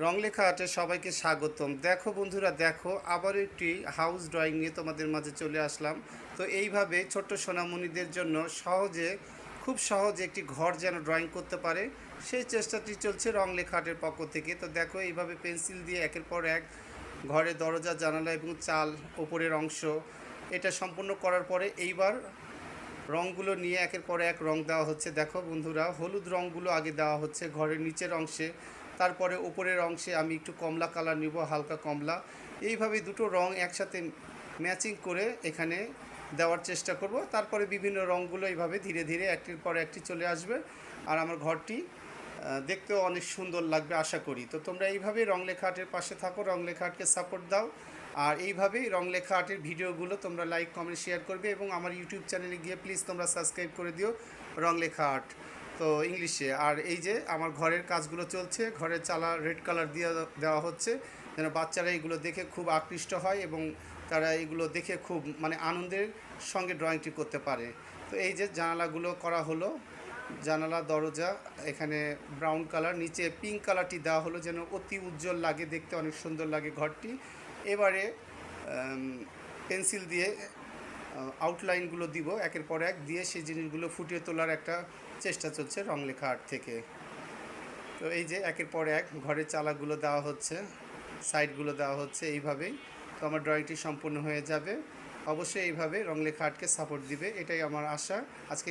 রংলেখা আর্টে সবাইকে স্বাগতম। দেখো বন্ধুরা, দেখো আবার একটি হাউস ড্রয়িং নিয়ে তোমাদের মাঝে চলে আসলাম। তো এইভাবে ছোট্ট সোনামণিদের জন্য খুব সহজে একটি ঘর যেন ড্রয়িং করতে পারে, সেই চেষ্টাটি চলছে রংলেখা আর্টের পক্ষ থেকে। তো দেখো এইভাবে পেন্সিল দিয়ে একের পর এক ঘরের দরজা, জানালা এবং চাল, ওপরের অংশ এটা সম্পূর্ণ করার পরে এইবার রঙগুলো নিয়ে একের পর এক রং দেওয়া হচ্ছে। দেখো বন্ধুরা, হলুদ রঙগুলো আগে দেওয়া হচ্ছে ঘরের নিচের অংশে, তারপরে উপরের অংশে আমি একটু কমলা কালার নিব, হালকা কমলা। এইভাবে দুটো রং একসাথে ম্যাচিং করে এখানে দেওয়ার চেষ্টা করব। তারপরে বিভিন্ন রঙগুলো এইভাবে ধীরে ধীরে একটির পর একটি চলে আসবে, আর আমার ঘরটি দেখতেও অনেক সুন্দর লাগবে আশা করি। তো তোমরা এইভাবেই রংলেখা আর্টের পাশে থাকো, রংলেখা আর্টকে সাপোর্ট দাও। আর এইভাবেই রংলেখা আর্টের ভিডিওগুলো তোমরা লাইক, কমেন্ট, শেয়ার করবে এবং আমার ইউটিউব চ্যানেলে গিয়ে প্লিজ তোমরা সাবস্ক্রাইব করে দিও রংলেখা আর্ট, তো ইংলিশে। আর এই যে আমার ঘরের কাজগুলো চলছে, ঘরের চালা রেড কালার দিয়ে দেওয়া হচ্ছে যেন বাচ্চারা এগুলো দেখে খুব আকৃষ্ট হয় এবং তারা এগুলো দেখে খুব আনন্দের সঙ্গে ড্রয়িংটি করতে পারে। তো এই যে জানালাগুলো করা হলো, জানালা দরজা এখানে ব্রাউন কালার, নিচে পিঙ্ক কালারটি দেওয়া হলো যেন অতি উজ্জ্বল লাগে, দেখতে অনেক সুন্দর লাগে ঘরটি। এবারে পেন্সিল দিয়ে আউটলাইনগুলো দিব একের পর এক, দিয়ে সেই জিনিসগুলো ফুটিয়ে তোলার একটা চেষ্টা চলছে রংলেখা আর্ট থেকে। তো এই যে একের পর এক ঘরের চালাগুলো দেওয়া হচ্ছে, সাইডগুলো দেওয়া হচ্ছে এইভাবেই। তো আমার ড্রয়িংটি সম্পূর্ণ হয়ে যাবে। অবশ্যই এইভাবে রংলেখা আর্টকে সাপোর্ট দিবে, এটাই আমার আশা। আজকে